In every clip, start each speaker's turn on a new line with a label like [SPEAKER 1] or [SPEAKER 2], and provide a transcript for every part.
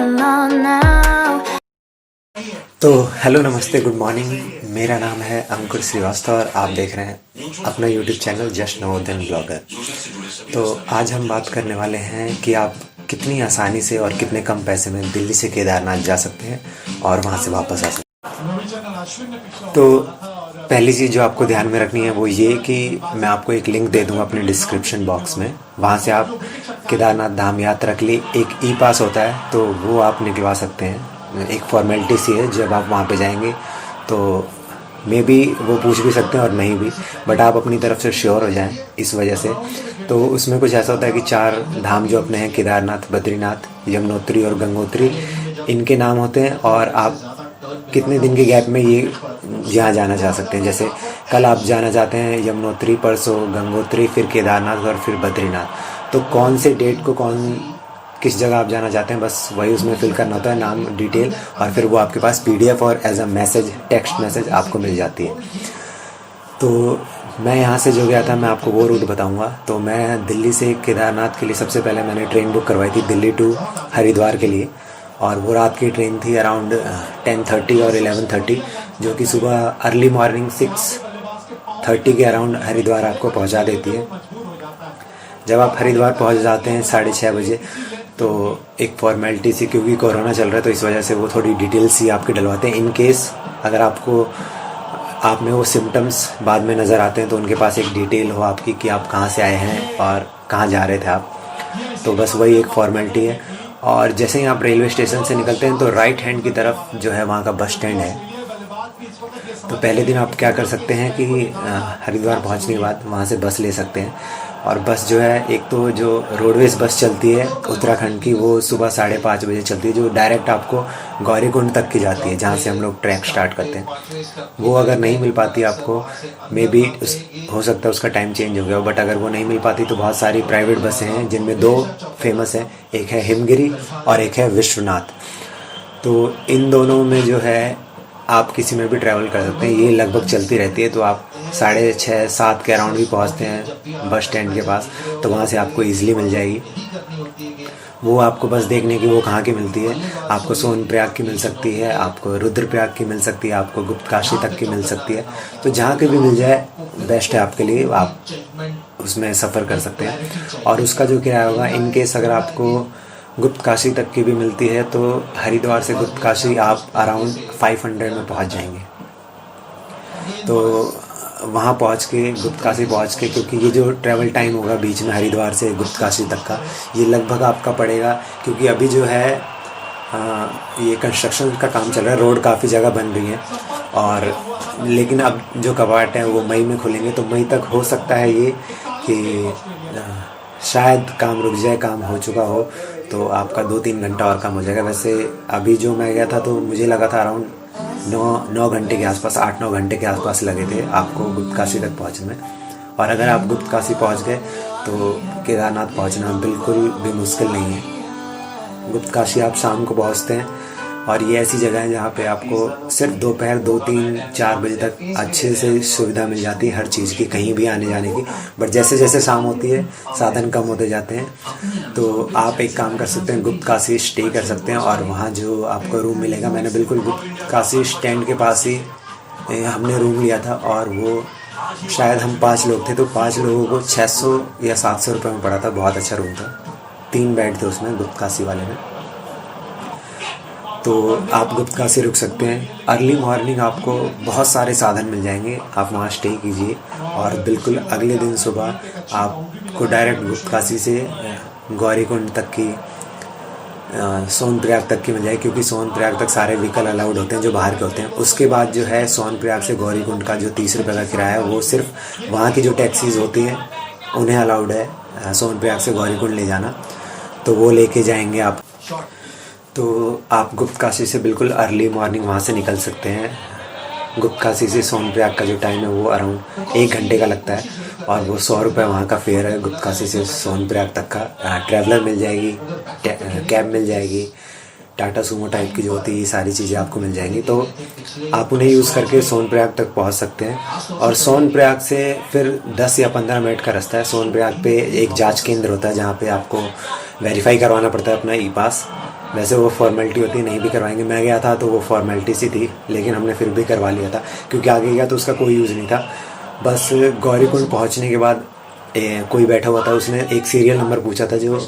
[SPEAKER 1] alone now.
[SPEAKER 2] तो hello नमस्ते good morning. मेरा नाम है अंकुर श्रीवास्तव और आप देख रहे हैं अपना YouTube channel just Navodaya blogger. तो आज हम बात करने वाले हैं कि आप कितनी आसानी से और कितने कम पैसे में दिल्ली से केदारनाथ जा सकते हैं और वहां से वापस आ सकते हैं। तो पहली चीज़ जो आपको ध्यान में रखनी है वो ये कि मैं आपको एक लिंक दे दूंगा अपने डिस्क्रिप्शन बॉक्स में। वहाँ से आप केदारनाथ धाम यात्रा के लिए एक ई पास होता है तो वो आप निकलवा सकते हैं। एक फॉर्मेलिटी सी है, जब आप वहाँ पे जाएंगे तो मे बी वो पूछ भी सकते हैं और नहीं भी, बट आप अपनी तरफ से श्योर हो जाएं इस वजह से। तो उसमें कुछ ऐसा होता है कि 4 धाम जो अपने हैं, केदारनाथ, बद्रीनाथ, यमुनोत्री और गंगोत्री, इनके नाम होते हैं और आप कितने दिन के गैप में ये यहाँ जाना चाह सकते हैं। जैसे कल आप जाना चाहते हैं यमुनोत्री, परसों गंगोत्री, फिर केदारनाथ और फिर बद्रीनाथ। तो कौन से डेट को किस जगह आप जाना चाहते हैं, बस वही उसमें फिल करना होता है, नाम, डिटेल, और फिर वो आपके पास PDF और as a message, text message आपको मिल जाती है। तो मैं यहाँ से जो गया था मैं आपको वो रूट बताऊँगा। तो मैं दिल्ली से केदारनाथ के लिए सबसे पहले मैंने ट्रेन बुक करवाई थी दिल्ली टू हरिद्वार के लिए, और वो रात की ट्रेन थी अराउंड 10:30 और 11:30, जो कि सुबह अर्ली मॉर्निंग 6:30 के अराउंड हरिद्वार आपको पहुंचा देती है। जब आप हरिद्वार पहुंच जाते हैं 6:30 बजे, तो एक फॉर्मेलिटी सी, क्योंकि कोरोना चल रहा है तो इस वजह से वो थोड़ी डिटेल्स ही आपके डलवाते हैं। इन केस अगर आप में वो सिम्टम्स बाद में नज़र आते हैं तो उनके पास एक डिटेल हो आपकी कि आप कहाँ से आए हैं और कहाँ जा रहे थे आप। तो बस वही एक फॉर्मेलिटी है। और जैसे ही आप रेलवे स्टेशन से निकलते हैं तो राइट हैंड की तरफ जो है वहाँ का बस स्टैंड है। तो पहले दिन आप क्या कर सकते हैं कि हरिद्वार पहुँचने के बाद वहाँ से बस ले सकते हैं। और बस जो है, एक तो जो रोडवेज बस चलती है उत्तराखंड की, वो सुबह 5:30 बजे चलती है, जो डायरेक्ट आपको गौरीकुंड तक की जाती है, जहाँ से हम लोग ट्रैक स्टार्ट करते हैं। वो अगर नहीं मिल पाती आपको, मे बी हो सकता है उसका टाइम चेंज हो गया हो, बट अगर वो नहीं मिल पाती तो बहुत सारी प्राइवेट बसें हैं जिनमें 2 फेमस हैं, एक है हिमगिरी और एक है विश्वनाथ। तो इन दोनों में जो है आप किसी में भी ट्रैवल कर सकते हैं, ये लगभग चलती रहती है। तो आप 6:30-7 के अराउंड भी पहुंचते हैं बस स्टैंड के पास, तो वहाँ से आपको ईजिली मिल जाएगी। वो आपको बस देखने की वो कहाँ की मिलती है, आपको सोनप्रयाग की मिल सकती है, आपको रुद्रप्रयाग की मिल सकती है, आपको गुप्तकाशी तक की मिल सकती है। तो जहाँ की भी मिल जाए बेस्ट है आपके लिए, आप उसमें सफ़र कर सकते हैं। और उसका जो किराया होगा, इन केस अगर आपको गुप्तकाशी तक की भी मिलती है तो हरिद्वार से गुप्तकाशी आप अराउंड 500 में पहुंच जाएंगे। तो वहाँ पहुँच के, गुप्तकाशी पहुँच के, क्योंकि ये जो ट्रैवल टाइम होगा बीच में हरिद्वार से गुप्तकाशी तक का, ये लगभग आपका पड़ेगा, क्योंकि अभी जो है ये कंस्ट्रक्शन का काम चल रहा है, रोड काफ़ी जगह बन रही है, और लेकिन अब जो कपाट है वो मई में खुलेंगे। तो मई तक हो सकता है ये कि शायद काम रुक जाए, काम हो चुका हो तो आपका 2-3 घंटा और कम हो जाएगा। वैसे अभी जो मैं गया था तो मुझे लगा था अराउंड 9 घंटे के आसपास, 8-9 घंटे के आसपास लगे थे आपको गुप्तकाशी तक पहुंचने में। और अगर आप गुप्तकाशी पहुंच गए तो केदारनाथ पहुंचना बिल्कुल भी मुश्किल नहीं है। गुप्तकाशी आप शाम को पहुंचते हैं, और ये ऐसी जगह है जहाँ पे आपको सिर्फ दोपहर 2-3-4 बजे तक अच्छे से सुविधा मिल जाती है हर चीज़ की, कहीं भी आने जाने की। बट जैसे जैसे शाम होती है साधन कम होते जाते हैं। तो आप एक काम कर सकते हैं, गुप्तकाशी स्टे कर सकते हैं, और वहाँ जो आपको रूम मिलेगा, मैंने बिल्कुल गुप्तकाशी स्टैंड के पास ही हमने रूम लिया था, और वो शायद हम 5 लोग थे, तो 5 लोगों को 600 या 700 रुपये में पड़ा था। बहुत अच्छा रूम था, 3 बेड थे उसमें, गुप्तकाशी वाले में। तो आप गुप्तकाशी रुक सकते हैं। अर्ली मॉर्निंग आपको बहुत सारे साधन मिल जाएंगे, आप वहाँ स्टे कीजिए, और बिल्कुल अगले दिन सुबह आपको डायरेक्ट गुप्तकाशी से गौरीकुंड तक की, सोनप्रयाग तक की मिल जाएगी, क्योंकि सोनप्रयाग तक सारे व्हीकल अलाउड होते हैं जो बाहर के होते हैं। उसके बाद जो है सोनप्रयाग से गौरीकुंड का जो 30 रुपये का किराया है, वो सिर्फ वहाँ की जो टैक्सीज होती हैं उन्हें अलाउड है सोनप्रयाग से गौरीकुंड ले जाना, तो वो लेके जाएंगे आप। तो आप गुप्तकाशी से बिल्कुल अर्ली मॉर्निंग वहाँ से निकल सकते हैं। गुप्तकाशी से सोनप्रयाग का जो टाइम है वो अराउंड 1 घंटे का लगता है, और वो 100 रुपये वहाँ का फेयर है गुप्तकाशी से सोनप्रयाग तक का। ट्रैवलर मिल जाएगी, कैब मिल जाएगी, टाटा सूमो टाइप की जो होती है, ये सारी चीज़ें आपको मिल जाएंगी। तो आप उन्हें यूज़ करके सोनप्रयाग तक पहुँच सकते हैं। और सोनप्रयाग से फिर 10 या 15 मिनट का रास्ता है। सोनप्रयाग पे एक जांच केंद्र होता है जहाँ पे आपको वेरीफाई करवाना पड़ता है अपना ई पास, वैसे वो फॉर्मेलिटी होती है, नहीं भी करवाएंगे। मैं गया था तो वो फॉर्मेलिटी सी थी, लेकिन हमने फिर भी करवा लिया था, क्योंकि आगे गया तो उसका कोई यूज़ नहीं था। बस गौरीकुंड पहुंचने के बाद कोई बैठा हुआ था, उसने एक सीरियल नंबर पूछा था जो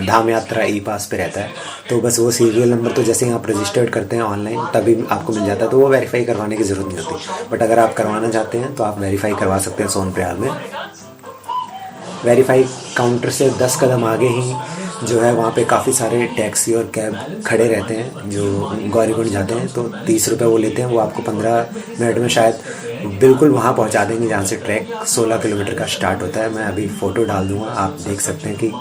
[SPEAKER 2] धाम यात्रा ई पास पे रहता है। तो बस वो सीरियल नंबर तो जैसे ही आप रजिस्टर्ड करते हैं ऑनलाइन तभी आपको मिल जाता है, तो वो वेरीफाई करवाने की ज़रूरत नहीं होती। बट अगर आप करवाना चाहते हैं तो आप वेरीफाई करवा सकते हैं सोनप्रयाग में। वेरीफाई काउंटर से 10 कदम आगे ही जो है वहाँ पे काफ़ी सारे टैक्सी और कैब खड़े रहते हैं जो गौरीकुंड जाते हैं। तो 30 रुपये वो लेते हैं, वो आपको 15 मिनट में शायद बिल्कुल वहाँ पहुँचा देंगे जहाँ से ट्रैक 16 किलोमीटर का स्टार्ट होता है। मैं अभी फ़ोटो डाल दूँगा, आप देख सकते हैं कि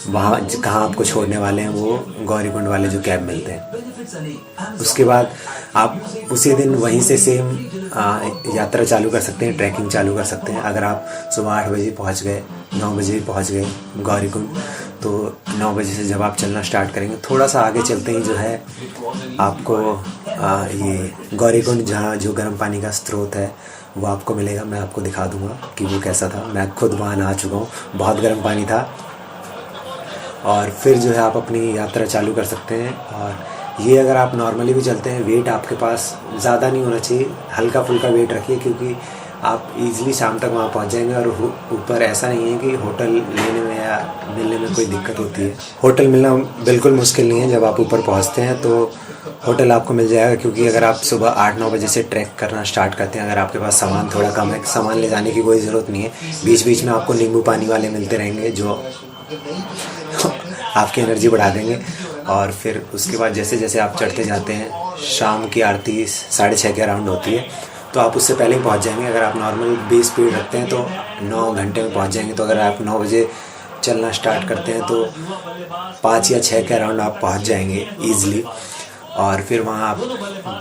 [SPEAKER 2] वहाँ कहाँ आपको छोड़ने वाले हैं वो गौरीकुंड वाले जो कैब मिलते हैं। उसके बाद आप उसी दिन वहीं से सेम यात्रा चालू कर सकते हैं, ट्रैकिंग चालू कर सकते हैं। अगर आप सुबह 8 बजे पहुँच गए, 9 बजे पहुँच गए गौरीकुंड, तो 9 बजे से जब आप चलना स्टार्ट करेंगे, थोड़ा सा आगे चलते ही जो है आपको ये गौरीकुंड जहाँ जो गर्म पानी का स्रोत है वो आपको मिलेगा। मैं आपको दिखा दूँगा कि वो कैसा था। मैं खुद वहाँ नहा चुका हूँ, बहुत गर्म पानी था। और फिर जो है आप अपनी यात्रा चालू कर सकते हैं। और ये अगर आप नॉर्मली भी चलते हैं, वेट आपके पास ज़्यादा नहीं होना चाहिए, हल्का फुल्का वेट रखिए, क्योंकि आप इजीली शाम तक वहाँ पहुँच जाएंगे। और ऊपर ऐसा नहीं है कि होटल लेने में या मिलने में कोई दिक्कत होती है। होटल मिलना बिल्कुल मुश्किल नहीं है। जब आप ऊपर पहुँचते हैं तो होटल आपको मिल जाएगा, क्योंकि अगर आप सुबह 8-9 बजे से ट्रैक करना स्टार्ट करते हैं, अगर आपके पास सामान थोड़ा कम है, सामान ले जाने की कोई ज़रूरत नहीं है। बीच बीच में आपको नींबू पानी वाले मिलते रहेंगे जो आपकी एनर्जी बढ़ा देंगे। और फिर उसके बाद जैसे जैसे आप चढ़ते जाते हैं, शाम की आरती 6:30 के अराउंड होती है, तो आप उससे पहले ही पहुंच जाएंगे। अगर आप नॉर्मल 20 स्पीड रखते हैं तो 9 घंटे में पहुंच जाएंगे। तो अगर आप 9 बजे चलना स्टार्ट करते हैं तो 5 या 6 के अराउंड आप पहुंच जाएंगे ईज़िली। और फिर वहाँ आप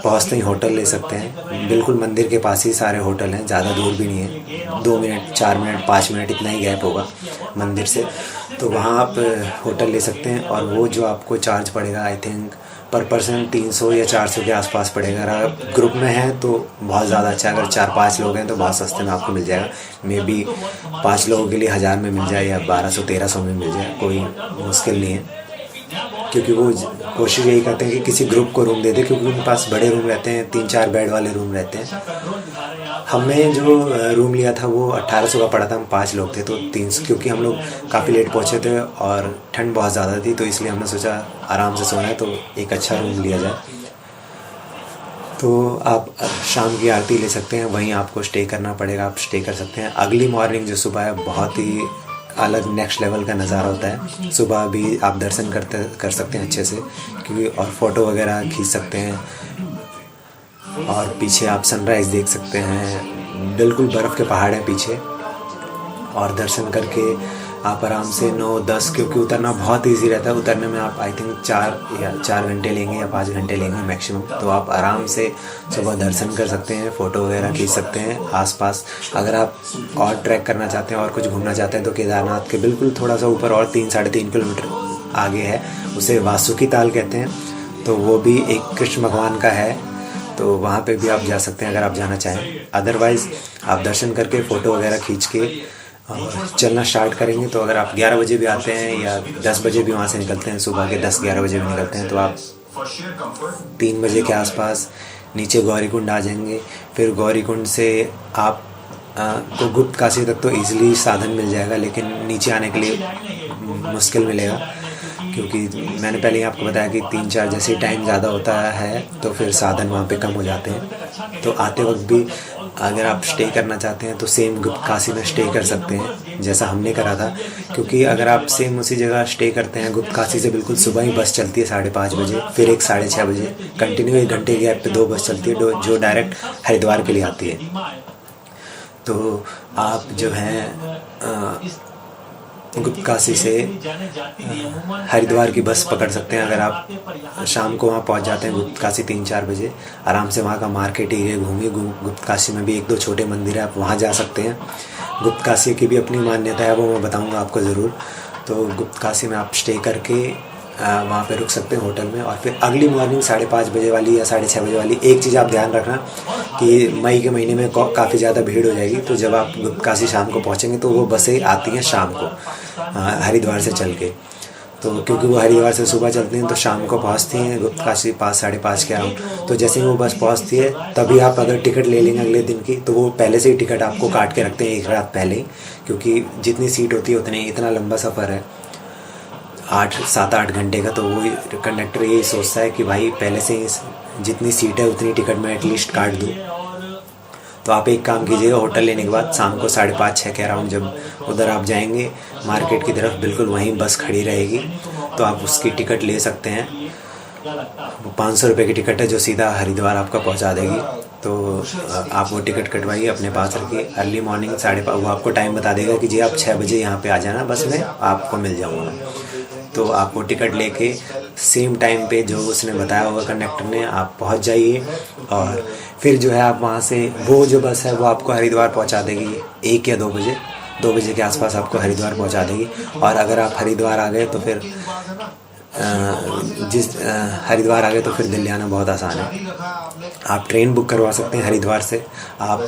[SPEAKER 2] पहुँचते ही होटल ले सकते हैं। बिल्कुल मंदिर के पास ही सारे होटल हैं, ज़्यादा दूर भी नहीं है, 2 मिनट 4 मिनट 5 मिनट इतना ही गैप होगा मंदिर से। तो वहाँ आप होटल ले सकते हैं। और वो जो आपको चार्ज पड़ेगा, आई थिंक पर पर्सन 300 या 400 के आसपास पड़ेगा। अगर आप ग्रुप में हैं तो बहुत ज़्यादा अच्छा, अगर 4-5 लोग हैं तो बहुत सस्ते में आपको मिल जाएगा। मे बी 5 लोगों के लिए 1000 में मिल जाए या 1200-1300 में मिल जाए, कोई मुश्किल नहीं है। क्योंकि वो कोशिश यही करते हैं कि किसी ग्रुप को रूम दे दे, क्योंकि उनके पास बड़े रूम रहते हैं, 3-4 बेड वाले रूम रहते हैं। हमने जो रूम लिया था वो 1800 का पड़ा था, हम 5 लोग थे तो 300, क्योंकि हम लोग काफ़ी लेट पहुँचे थे और ठंड बहुत ज़्यादा थी, तो इसलिए हमने सोचा आराम से सोना है तो एक अच्छा रूम लिया जाए। तो आप शाम की आरती ले सकते हैं, वहीं आपको स्टे करना पड़ेगा, आप स्टे कर सकते हैं। अगली मॉर्निंग जो सुबह है बहुत ही अलग नेक्स्ट लेवल का नज़ारा होता है। सुबह भी आप दर्शन कर सकते हैं अच्छे से, क्योंकि और फ़ोटो वगैरह खींच सकते हैं। और पीछे आप सनराइज़ देख सकते हैं, बिल्कुल बर्फ़ के पहाड़ हैं पीछे। और दर्शन करके आप आराम से 9-10, क्योंकि उतरना बहुत इजी रहता है, उतरने में आप आई थिंक 4 घंटे लेंगे या 5 घंटे लेंगे मैक्सिमम। तो आप आराम से सुबह दर्शन कर सकते हैं, फ़ोटो वगैरह खींच सकते हैं आसपास। अगर आप और ट्रैक करना चाहते हैं और कुछ घूमना चाहते हैं तो केदारनाथ के बिल्कुल थोड़ा सा ऊपर और 3-3.5 किलोमीटर आगे है, उसे वासुकी ताल कहते हैं। तो वो भी एक कृष्ण भगवान का है, तो वहाँ पे भी आप जा सकते हैं अगर आप जाना चाहें। अदरवाइज़ आप दर्शन करके फ़ोटो वगैरह खींच के चलना स्टार्ट करेंगे। तो अगर आप 11 बजे भी आते हैं या 10 बजे भी वहाँ से निकलते हैं, सुबह के 10-11 बजे भी निकलते हैं, तो आप 3 बजे के आसपास नीचे गौरीकुंड आ जाएंगे। फिर गौरीकुंड से आप को गुप्त काशी तक तो ईज़िली साधन मिल जाएगा, लेकिन नीचे आने के लिए मुश्किल मिलेगा, क्योंकि मैंने पहले ही आपको बताया कि 3-4 जैसे टाइम ज़्यादा होता है तो फिर साधन वहाँ पे कम हो जाते हैं। तो आते वक्त भी अगर आप स्टे करना चाहते हैं तो सेम गुप्त काशी में स्टे कर सकते हैं, जैसा हमने करा था। क्योंकि अगर आप सेम उसी जगह स्टे करते हैं, गुप्त काशी से बिल्कुल सुबह ही बस चलती है 5:30 बजे, फिर एक 6:30 बजे, कंटिन्यू 1 घंटे के गैप पे 2 बस चलती है जो डायरेक्ट हरिद्वार के लिए आती है। तो आप जो हैं गुप्त काशी से हरिद्वार की बस पकड़ सकते हैं। अगर आप शाम को वहाँ पहुँच जाते हैं गुप्त काशी 3-4 बजे, आराम से वहाँ का मार्केट एरिया घूमिए। गुप्त काशी में भी 1-2 छोटे मंदिर है, आप वहाँ जा सकते हैं। गुप्त काशी की भी अपनी मान्यता है, वो मैं बताऊँगा आपको ज़रूर। तो गुप्त काशी में आप स्टे करके वहाँ पे रुक सकते हैं होटल में। और फिर अगली मॉर्निंग 5:30 बजे वाली या 6:30 बजे वाली, एक चीज़ आप ध्यान रखना कि मई के महीने में काफ़ी ज़्यादा भीड़ हो जाएगी। तो जब आप गुप्त काशी शाम को पहुँचेंगे तो वो बसें आती हैं शाम को हरिद्वार से चल के। तो क्योंकि वो हरिद्वार से सुबह चलते हैं तो शाम को पहुंचती हैं गुप्तकाशी 5-5:30 के अराउंड। तो जैसे ही वो बस पहुंचती है तभी आप अगर टिकट ले लेंगे अगले दिन की, तो वो पहले से ही टिकट आपको काट के रखते हैं एक रात पहले ही, क्योंकि जितनी सीट होती है उतनी, इतना लंबा सफ़र है 7-8 घंटे का, तो वो कंडक्टर यही सोचता है कि भाई पहले से ही जितनी सीट है उतनी टिकट मैं एटलीस्ट काट दूँ। तो आप एक काम कीजिएगा, होटल लेने के बाद शाम को 5:30-6 के अराउंड जब उधर आप जाएंगे मार्केट की तरफ, बिल्कुल वहीं बस खड़ी रहेगी, तो आप उसकी टिकट ले सकते हैं। वो 500 रुपये की टिकट है जो सीधा हरिद्वार आपका पहुंचा देगी। तो आप वो टिकट कटवाइए, अपने पास रखिए। अर्ली मॉर्निंग 5:30 वो आपको टाइम बता देगा कि जी आप 6 बजे यहाँ पे आ जाना, बस में आपको मिल जाऊँगा। तो आप वो टिकट लेके सेम टाइम पे जो उसने बताया होगा कंडक्टर ने, आप पहुंच जाइए। और फिर जो है आप वहाँ से, वो जो बस है वो आपको हरिद्वार पहुंचा देगी 1 या 2 बजे के आसपास आपको हरिद्वार पहुंचा देगी। और अगर आप हरिद्वार आ गए तो फिर हरिद्वार आ गए तो फिर दिल्ली आना बहुत आसान है। आप ट्रेन बुक करवा सकते हैं हरिद्वार से, आप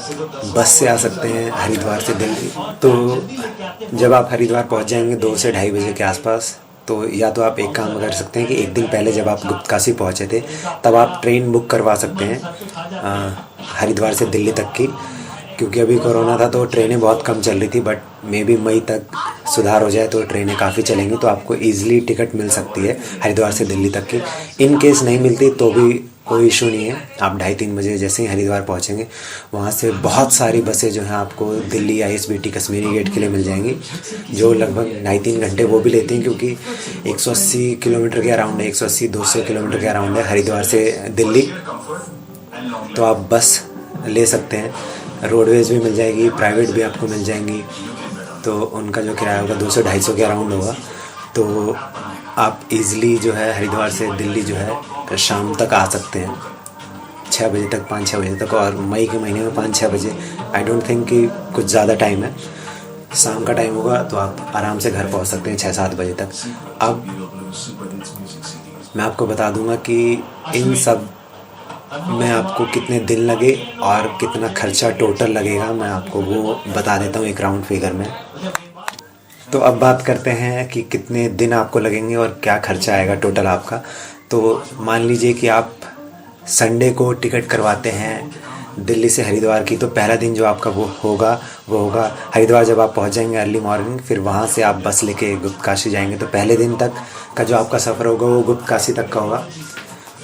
[SPEAKER 2] बस से आ सकते हैं हरिद्वार से दिल्ली। तो जब आप हरिद्वार पहुंच जाएंगे 2 से 2:30 बजे के आसपास, तो या तो आप एक काम कर सकते हैं कि एक दिन पहले जब आप गुप्तकाशी पहुंचे थे तब आप ट्रेन बुक करवा सकते हैं हरिद्वार से दिल्ली तक की, क्योंकि अभी कोरोना था तो ट्रेनें बहुत कम चल रही थी, बट मे बी मई तक सुधार हो जाए तो ट्रेनें काफ़ी चलेंगी, तो आपको ईज़िली टिकट मिल सकती है हरिद्वार से दिल्ली तक की। इन केस नहीं मिलती तो भी कोई इशू नहीं है, आप 2:30-3 बजे जैसे ही हरिद्वार पहुंचेंगे वहाँ से बहुत सारी बसें जो हैं आपको दिल्ली ISBT कश्मीरी गेट के लिए मिल जाएंगी, जो लगभग 2.5-3 घंटे वो भी लेती हैं, क्योंकि 180 किलोमीटर के अराउंड है, 180-200 किलोमीटर के अराउंड है हरिद्वार से दिल्ली। तो आप बस ले सकते हैं, रोडवेज़ भी मिल जाएगी, प्राइवेट भी आपको मिल जाएंगी। तो उनका जो किराया होगा 200-250 के अराउंड होगा। तो आप इजीली जो है हरिद्वार से दिल्ली जो है शाम तक आ सकते हैं, 6 बजे तक, 5-6 बजे तक। और मई के महीने में 5-6 बजे आई डोंट थिंक कि कुछ ज़्यादा टाइम है, शाम का टाइम होगा तो आप आराम से घर पहुंच सकते हैं 6-7 बजे तक। अब मैं आपको बता दूंगा कि इन सब में आपको कितने दिन लगे और कितना खर्चा टोटल लगेगा, मैं आपको वो बता देता हूँ एक राउंड फिगर में। तो अब बात करते हैं कि कितने दिन आपको लगेंगे और क्या खर्चा आएगा टोटल आपका। तो मान लीजिए कि आप संडे को टिकट करवाते हैं दिल्ली से हरिद्वार की, तो पहला दिन जो आपका वो होगा हरिद्वार। जब आप पहुंच जाएंगे अर्ली मॉर्निंग, फिर वहां से आप बस लेके गुप्तकाशी जाएंगे, तो पहले दिन तक का जो आपका सफ़र होगा वो गुप्तकाशी तक का होगा।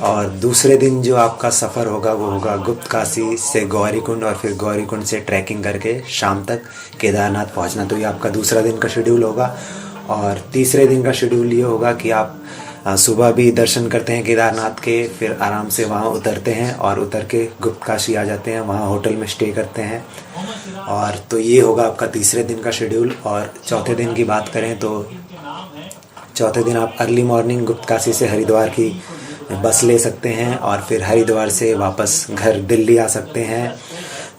[SPEAKER 2] और दूसरे दिन जो आपका सफ़र होगा वो होगा गुप्तकाशी से गौरीकुंड, और फिर गौरीकुंड से ट्रैकिंग करके शाम तक केदारनाथ पहुंचना। तो ये आपका दूसरा दिन का शेड्यूल होगा। और तीसरे दिन का शेड्यूल ये होगा कि आप सुबह भी दर्शन करते हैं केदारनाथ के, फिर आराम से वहाँ उतरते हैं और उतर के गुप्तकाशी आ जाते हैं, वहाँ होटल में स्टे करते हैं। और तो ये होगा आपका तीसरे दिन का शेड्यूल। और चौथे दिन की बात करें तो चौथे दिन आप अर्ली मॉर्निंग गुप्तकाशी से हरिद्वार की बस ले सकते हैं और फिर हरिद्वार से वापस घर दिल्ली आ सकते हैं।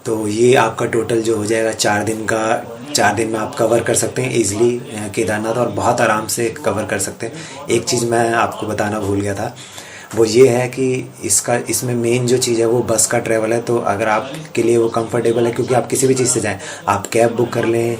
[SPEAKER 2] तो ये आपका टोटल जो हो जाएगा 4 दिन का, 4 दिन में आप कवर कर सकते हैं इजीली केदारनाथ, और बहुत आराम से कवर कर सकते हैं। एक चीज़ मैं आपको बताना भूल गया था, वो ये है कि इसमें मेन जो चीज़ है वो बस का ट्रैवल है। तो अगर आपके लिए वो कंफर्टेबल है, क्योंकि आप किसी भी चीज़ से जाएं, आप कैब बुक कर लें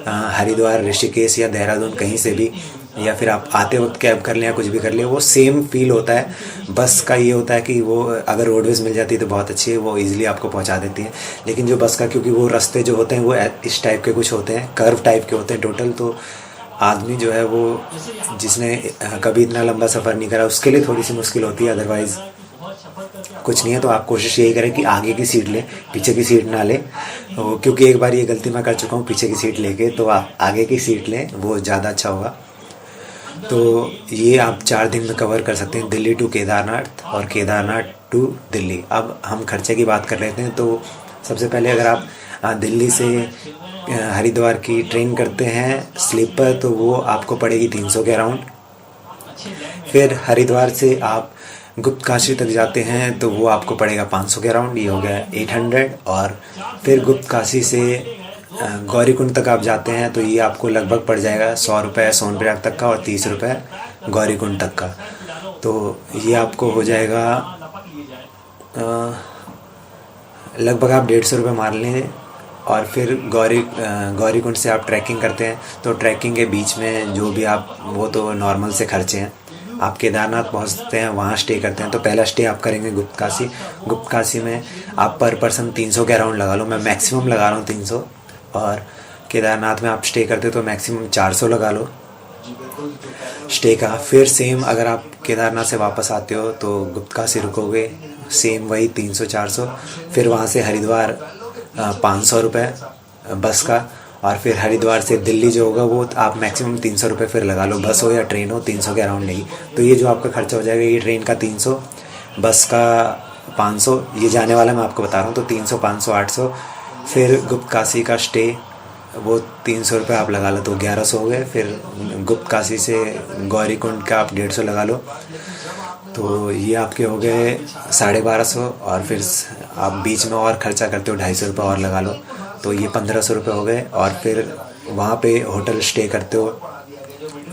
[SPEAKER 2] हरिद्वार, ऋषिकेश या देहरादून कहीं से भी, या फिर आप आते वक्त कैब कर लें या कुछ भी कर लें, वो सेम फील होता है। बस का ये होता है कि वो अगर रोडवेज़ मिल जाती है तो बहुत अच्छी है, वो इजीली आपको पहुंचा देती है। लेकिन जो बस का, क्योंकि वो रास्ते जो होते हैं वो इस टाइप के कुछ होते हैं, कर्व टाइप के होते हैं टोटल, तो आदमी जो है वो जिसने कभी इतना लंबा सफ़र नहीं करा उसके लिए थोड़ी सी मुश्किल होती है। अदरवाइज़ कुछ नहीं है। तो आप कोशिश यही करें कि आगे की सीट लें, पीछे की सीट ना लें, क्योंकि एक बार ये गलती मैं कर चुका हूँ पीछे की सीट लेके। तो आप आगे की सीट लें, वो ज़्यादा अच्छा होगा। तो ये आप 4 दिन में कवर कर सकते हैं, दिल्ली टू केदारनाथ और केदारनाथ टू दिल्ली। अब हम खर्चे की बात कर लेते हैं। तो सबसे पहले अगर आप दिल्ली से हरिद्वार की ट्रेन करते हैं स्लीपर, तो वो आपको पड़ेगी 300 के अराउंड। फिर हरिद्वार से आप गुप्तकाशी तक जाते हैं तो वो आपको पड़ेगा 500 के अराउंड, ये हो गया 800। और फिर गुप्तकाशी से गौरीकुंड तक आप जाते हैं तो ये आपको लगभग पड़ जाएगा 100 रुपये सोनप्रयाग तक का और 30 रुपये गौरीकुंड तक का। तो ये आपको हो जाएगा लगभग आप 150 रुपये मार लें और फिर गौरीकुंड से आप ट्रैकिंग करते हैं तो ट्रैकिंग के बीच में जो भी आप, वो तो नॉर्मल से खर्चे हैं। आप केदारनाथ पहुंचते हैं, वहाँ स्टे करते हैं। तो पहला स्टे आप करेंगे गुप्त काशी में आप पर पर्सन 300 के अराउंड लगा लो, मैं मैक्सिमम लगा रहा हूँ 300। और केदारनाथ में आप स्टे करते हो तो मैक्सिमम 400 लगा लो स्टे का। फिर सेम अगर आप केदारनाथ से वापस आते हो तो गुप्त काशी रुकोगे, सेम वही 300-400। फिर वहाँ से हरिद्वार 500 रुपये बस का। और फिर हरिद्वार से दिल्ली जो होगा वो आप मैक्सिमम 300 रुपये फिर लगा लो, बस हो या ट्रेन हो 300 के अराउंड नहीं। तो ये जो आपका खर्चा हो जाएगा, ये ट्रेन का 300, बस का 500, ये जाने वाला मैं आपको बता रहा हूँ। तो 300, 500, 800। फिर गुप्त काशी का स्टे वो 300 रुपये आप लगा लो तो 1100 हो गए। फिर गुप्त काशी से गौरीकुंड का आप 150 लगा लो तो ये आपके हो गए 1250। और फिर आप बीच में और ख़र्चा करते हो 250 रुपये और लगा लो तो ये 1500 रुपये हो गए। और फिर वहाँ पे होटल स्टे करते हो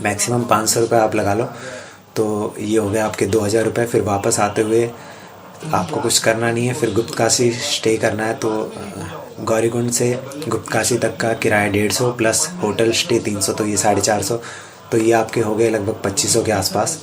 [SPEAKER 2] मैक्सिमम 500 रुपये आप लगा लो तो ये हो गए आपके 2000 रुपये। फिर वापस आते हुए आपको कुछ करना नहीं है, फिर गुप्त काशी स्टे करना है। तो गौरीकुंड से गुप्त काशी तक का किराया 150 प्लस होटल स्टे 300, तो ये 450। तो ये आपके हो गए लगभग 2500 के आसपास।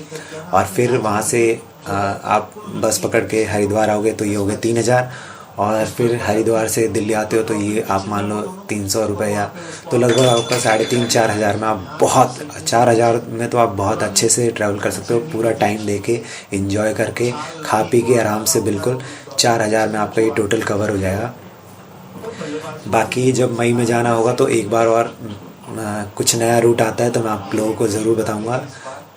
[SPEAKER 2] और फिर वहाँ से आप बस पकड़ के हरिद्वार आओगे तो ये हो गए 3000। और फिर हरिद्वार से दिल्ली आते हो तो ये आप मान लो 300 रुपये या, तो लगभग आपका 3500-4 हज़ार में आप बहुत 4000 में तो आप बहुत अच्छे से ट्रैवल कर सकते हो। पूरा टाइम देके एंजॉय करके खा पी के आराम से बिल्कुल 4000 में आपका ये टोटल कवर हो जाएगा। बाकी जब मई में जाना होगा तो एक बार और कुछ नया रूट आता है तो मैं आप लोगों को ज़रूर बताऊंगा।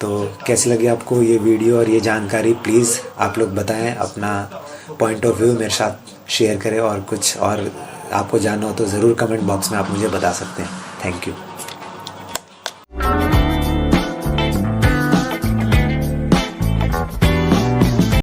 [SPEAKER 2] तो कैसी लगी आपको ये वीडियो और ये जानकारी, प्लीज़ आप लोग बताएं, अपना पॉइंट ऑफ व्यू मेरे साथ शेयर करें। और कुछ और आपको जानना हो तो ज़रूर कमेंट बॉक्स में आप मुझे बता सकते हैं। Thank you.